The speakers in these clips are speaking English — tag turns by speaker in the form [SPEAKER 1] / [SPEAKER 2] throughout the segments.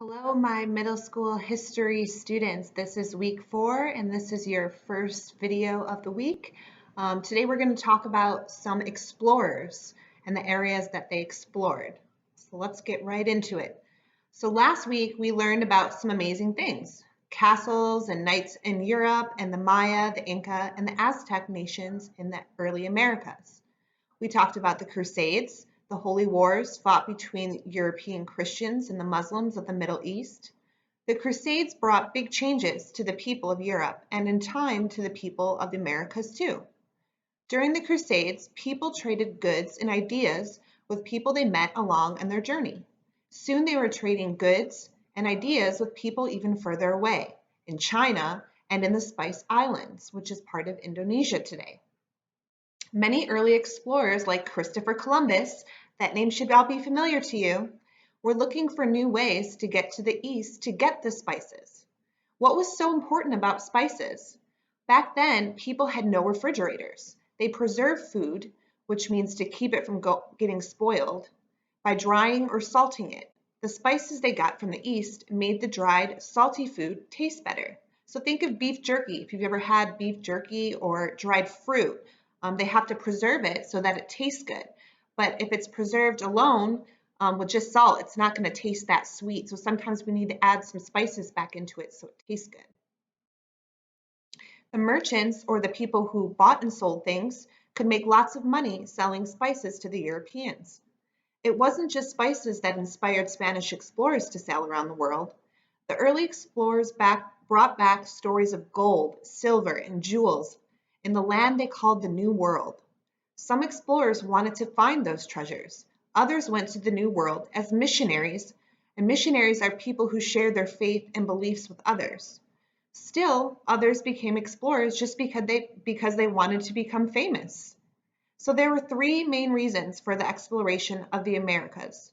[SPEAKER 1] Hello, my middle school history students. This is week 4, and this is your first video of the week. Today we're going to talk about some explorers and the areas that they explored. So let's get right into it. So last week we learned about some amazing things. Castles and knights in Europe, and the Maya, the Inca, and the Aztec nations in the early Americas. We talked about the Crusades, the holy wars fought between European Christians and the Muslims of the Middle East. The Crusades brought big changes to the people of Europe and in time to the people of the Americas too. During the Crusades, people traded goods and ideas with people they met along on their journey. Soon they were trading goods and ideas with people even further away, in China and in the Spice Islands, which is part of Indonesia today. Many early explorers like Christopher Columbus, that name should all be familiar to you, were looking for new ways to get to the east to get the spices. What was so important about spices? Back then, people had no refrigerators. They preserved food, which means to keep it from getting spoiled, by drying or salting it. The spices they got from the east made the dried, salty food taste better. So think of beef jerky. If you've ever had beef jerky or dried fruit, they have to preserve it so that it tastes good. But if it's preserved alone with just salt, it's not going to taste that sweet. So sometimes we need to add some spices back into it so it tastes good. The merchants, or the people who bought and sold things, could make lots of money selling spices to the Europeans. It wasn't just spices that inspired Spanish explorers to sail around the world. The early explorers brought back stories of gold, silver, and jewels in the land they called the New World. Some explorers wanted to find those treasures. Others went to the New World as missionaries, and missionaries are people who share their faith and beliefs with others. Still, others became explorers just because they wanted to become famous. So there were 3 main reasons for the exploration of the Americas: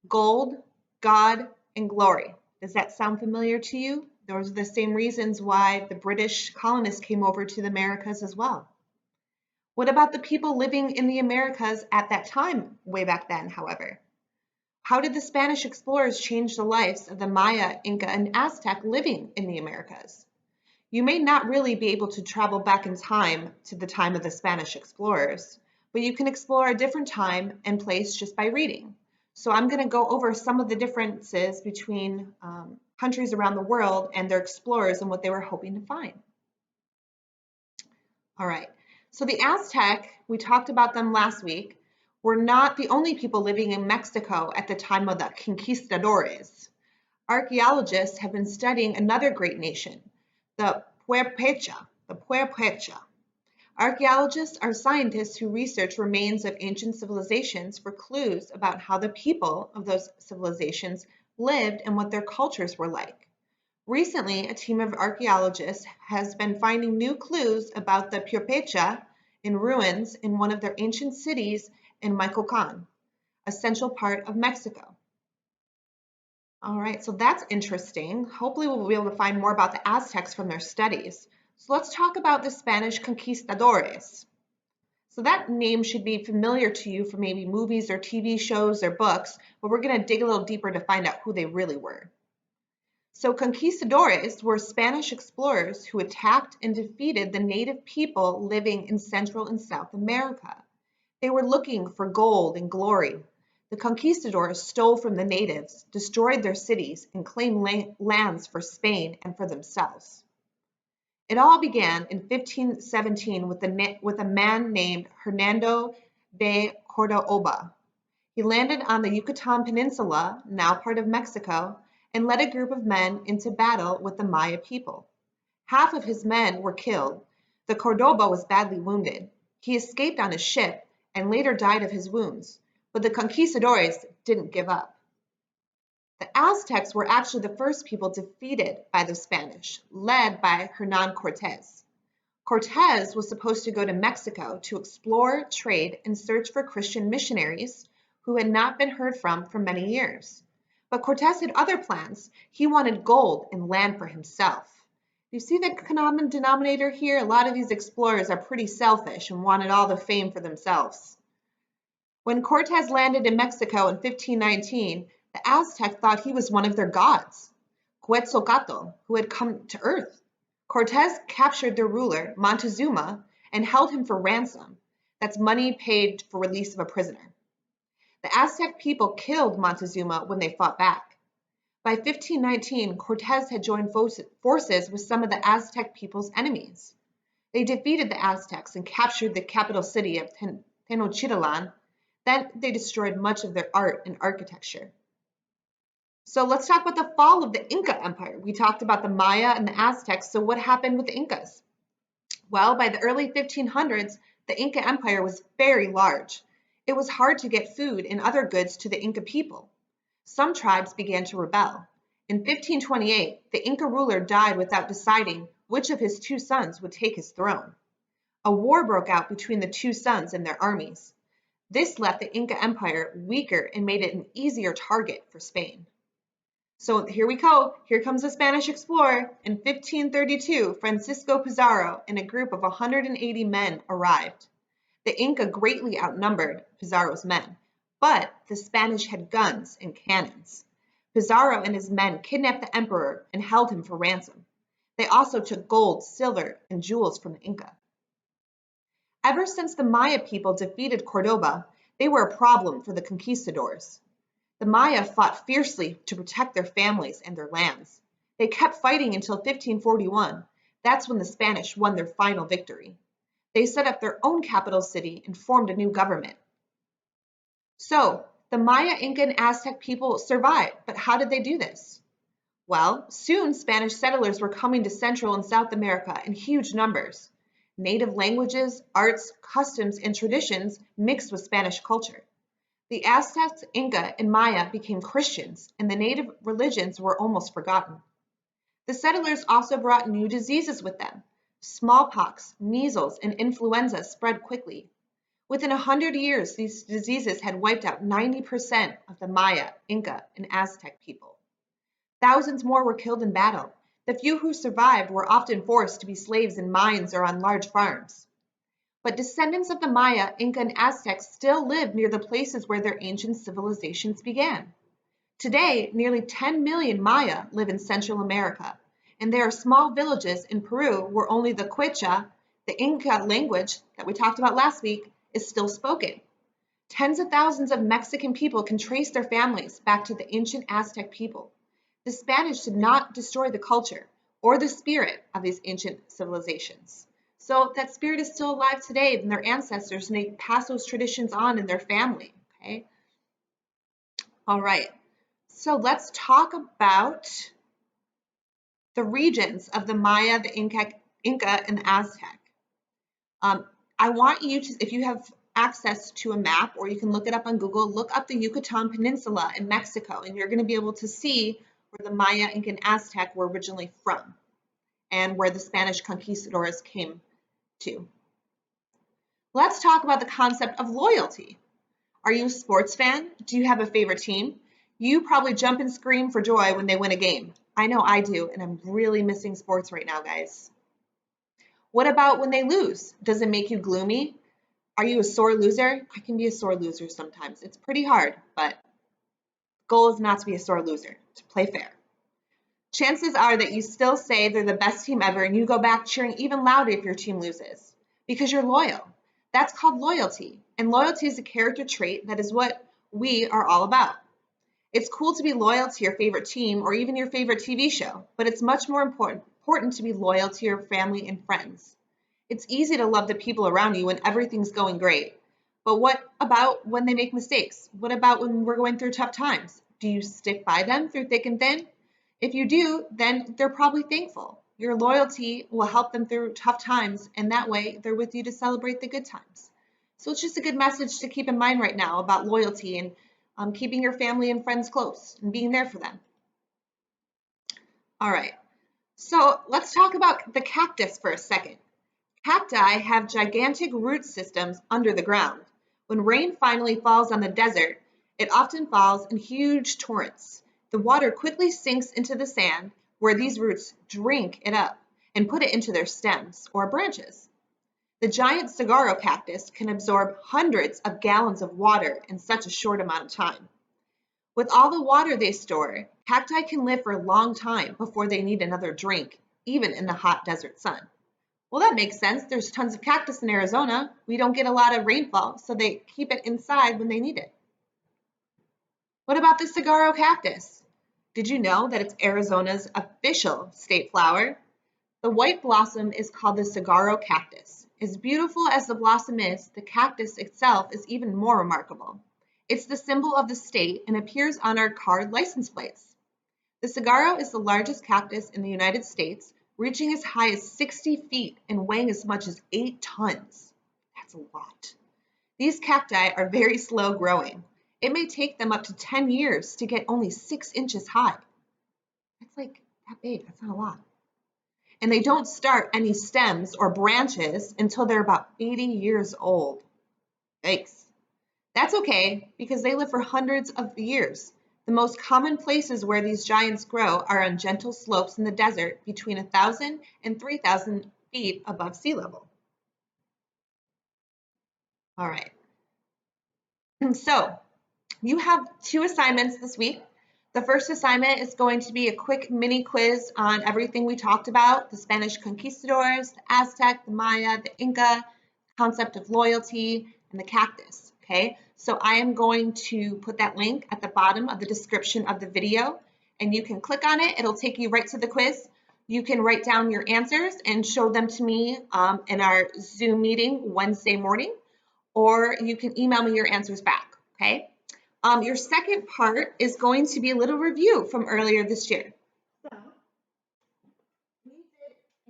[SPEAKER 1] gold, God, and glory. Does that sound familiar to you? Those are the same reasons why the British colonists came over to the Americas as well. What about the people living in the Americas at that time, way back then, however? How did the Spanish explorers change the lives of the Maya, Inca, and Aztec living in the Americas? You may not really be able to travel back in time to the time of the Spanish explorers, but you can explore a different time and place just by reading. So I'm going to go over some of the differences between countries around the world and their explorers and what they were hoping to find. All right, so the Aztec, we talked about them last week, were not the only people living in Mexico at the time of the conquistadores. Archaeologists have been studying another great nation, the Puerpecha. Archaeologists are scientists who research remains of ancient civilizations for clues about how the people of those civilizations lived and what their cultures were like. Recently, a team of archaeologists has been finding new clues about the Puerpecha in ruins in one of their ancient cities in Michoacan, a central part of Mexico. All right, so that's interesting. Hopefully we'll be able to find more about the Aztecs from their studies. So let's talk about the Spanish conquistadores. So that name should be familiar to you from maybe movies or TV shows or books, but we're going to dig a little deeper to find out who they really were. So conquistadores were Spanish explorers who attacked and defeated the native people living in Central and South America. They were looking for gold and glory. The conquistadors stole from the natives, destroyed their cities, and claimed lands for Spain and for themselves. It all began in 1517 with a man named Hernando de Cordoba. He landed on the Yucatan Peninsula, now part of Mexico, and led a group of men into battle with the Maya people. Half of his men were killed. The Cordoba was badly wounded. He escaped on his ship and later died of his wounds, but the conquistadores didn't give up. The Aztecs were actually the first people defeated by the Spanish, led by Hernán Cortés. Cortés was supposed to go to Mexico to explore, trade, and search for Christian missionaries who had not been heard from for many years. But Cortés had other plans. He wanted gold and land for himself. You see the common denominator here? A lot of these explorers are pretty selfish and wanted all the fame for themselves. When Cortés landed in Mexico in 1519, The Aztec thought he was one of their gods, Quetzalcoatl, who had come to Earth. Cortez captured their ruler, Montezuma, and held him for ransom. That's money paid for release of a prisoner. The Aztec people killed Montezuma when they fought back. By 1519, Cortez had joined forces with some of the Aztec people's enemies. They defeated the Aztecs and captured the capital city of Tenochtitlan. Then they destroyed much of their art and architecture. So let's talk about the fall of the Inca Empire. We talked about the Maya and the Aztecs, so what happened with the Incas? Well, by the early 1500s, the Inca Empire was very large. It was hard to get food and other goods to the Inca people. Some tribes began to rebel. In 1528, the Inca ruler died without deciding which of his two sons would take his throne. A war broke out between the two sons and their armies. This left the Inca Empire weaker and made it an easier target for Spain. So here we go. Here comes a Spanish explorer. In 1532, Francisco Pizarro and a group of 180 men arrived. The Inca greatly outnumbered Pizarro's men, but the Spanish had guns and cannons. Pizarro and his men kidnapped the emperor and held him for ransom. They also took gold, silver, and jewels from the Inca. Ever since the Maya people defeated Cordoba, they were a problem for the conquistadors. The Maya fought fiercely to protect their families and their lands. They kept fighting until 1541. That's when the Spanish won their final victory. They set up their own capital city and formed a new government. So, the Maya, Inca, and Aztec people survived, but how did they do this? Well, soon Spanish settlers were coming to Central and South America in huge numbers. Native languages, arts, customs, and traditions mixed with Spanish culture. The Aztecs, Inca, and Maya became Christians, and the native religions were almost forgotten. The settlers also brought new diseases with them. Smallpox, measles, and influenza spread quickly. Within 100 years, these diseases had wiped out 90% of the Maya, Inca, and Aztec people. Thousands more were killed in battle. The few who survived were often forced to be slaves in mines or on large farms. But descendants of the Maya, Inca, and Aztecs still live near the places where their ancient civilizations began. Today, nearly 10 million Maya live in Central America, and there are small villages in Peru where only the Quechua, the Inca language that we talked about last week, is still spoken. Tens of thousands of Mexican people can trace their families back to the ancient Aztec people. The Spanish did not destroy the culture or the spirit of these ancient civilizations. So that spirit is still alive today in their ancestors, and they pass those traditions on in their family, okay? All right, so let's talk about the regions of the Maya, the Inca, and the Aztec. I want you to, if you have access to a map, or you can look it up on Google, look up the Yucatan Peninsula in Mexico, and you're going to be able to see where the Maya, Inca, and Aztec were originally from, and where the Spanish conquistadors came to. Let's talk about the concept of loyalty. Are you a sports fan? Do you have a favorite team? You probably jump and scream for joy when they win a game. I know I do, and I'm really missing sports right now, guys. What about when they lose? Does it make you gloomy? Are you a sore loser? I can be a sore loser sometimes. It's pretty hard, but the goal is not to be a sore loser, to play fair. Chances are that you still say they're the best team ever, and you go back cheering even louder if your team loses, because you're loyal. That's called loyalty, and loyalty is a character trait that is what we are all about. It's cool to be loyal to your favorite team or even your favorite TV show, but it's much more important to be loyal to your family and friends. It's easy to love the people around you when everything's going great, but what about when they make mistakes? What about when we're going through tough times? Do you stick by them through thick and thin? If you do, then they're probably thankful. Your loyalty will help them through tough times, and that way they're with you to celebrate the good times. So it's just a good message to keep in mind right now about loyalty and keeping your family and friends close and being there for them. All right, so let's talk about the cactus for a second. Cacti have gigantic root systems under the ground. When rain finally falls on the desert, it often falls in huge torrents. The water quickly sinks into the sand, where these roots drink it up and put it into their stems or branches. The giant saguaro cactus can absorb hundreds of gallons of water in such a short amount of time. With all the water they store, cacti can live for a long time before they need another drink, even in the hot desert sun. Well, that makes sense. There's tons of cactus in Arizona. We don't get a lot of rainfall, so they keep it inside when they need it. What about the saguaro cactus? Did you know that it's Arizona's official state flower? The white blossom is called the saguaro cactus. As beautiful as the blossom is, the cactus itself is even more remarkable. It's the symbol of the state and appears on our car license plates. The saguaro is the largest cactus in the United States, reaching as high as 60 feet and weighing as much as 8 tons. That's a lot. These cacti are very slow growing. It may take them up to 10 years to get only 6 inches high. That's like that big, that's not a lot. And they don't start any stems or branches until they're about 80 years old. Yikes. That's okay because they live for hundreds of years. The most common places where these giants grow are on gentle slopes in the desert between 1,000 and 3,000 feet above sea level. All right. So you have 2 assignments this week. The first assignment is going to be a quick mini quiz on everything we talked about: the Spanish conquistadors, the Aztec, the Maya, the Inca, concept of loyalty, and the cactus. Okay, so I am going to put that link at the bottom of the description of the video, and you can click on it. It'll take you right to the quiz. You can write down your answers and show them to me in our Zoom meeting Wednesday morning, or you can email me your answers back. Okay. Your second part is going to be a little review from earlier this year. So we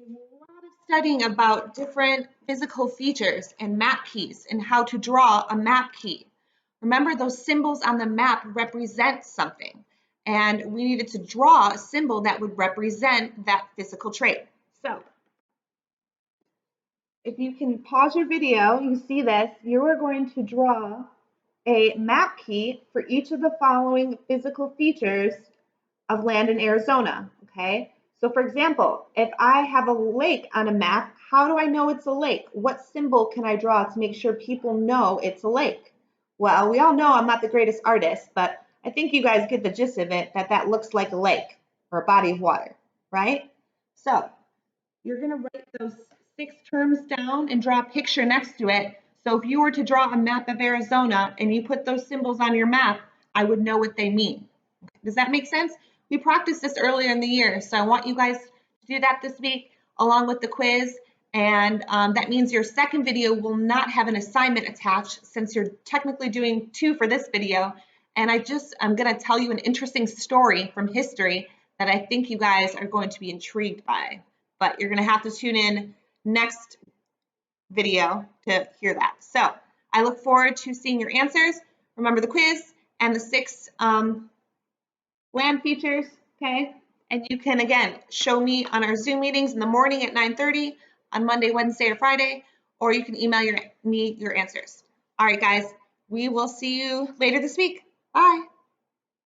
[SPEAKER 1] did a lot of studying about different physical features and map keys and how to draw a map key. Remember, those symbols on the map represent something, and we needed to draw a symbol that would represent that physical trait. So if you can pause your video, you see this, you are going to draw a map key for each of the following physical features of land in Arizona, okay? So for example, if I have a lake on a map, how do I know it's a lake? What symbol can I draw to make sure people know it's a lake? Well, we all know I'm not the greatest artist, but I think you guys get the gist of it, that looks like a lake or a body of water, right? So you're gonna write those 6 terms down and draw a picture next to it. So if you were to draw a map of Arizona and you put those symbols on your map, I would know what they mean. Does that make sense? We practiced this earlier in the year, so I want you guys to do that this week along with the quiz. And that means your second video will not have an assignment attached since you're technically doing 2 for this video. And I'm going to tell you an interesting story from history that I think you guys are going to be intrigued by. But you're going to have to tune in next video to hear that. So I look forward to seeing your answers. Remember the quiz and the 6 land features, okay? And you can, again, show me on our Zoom meetings in the morning at 9:30 on Monday, Wednesday, or Friday, or you can email me your answers. All right, guys, we will see you later this week. Bye.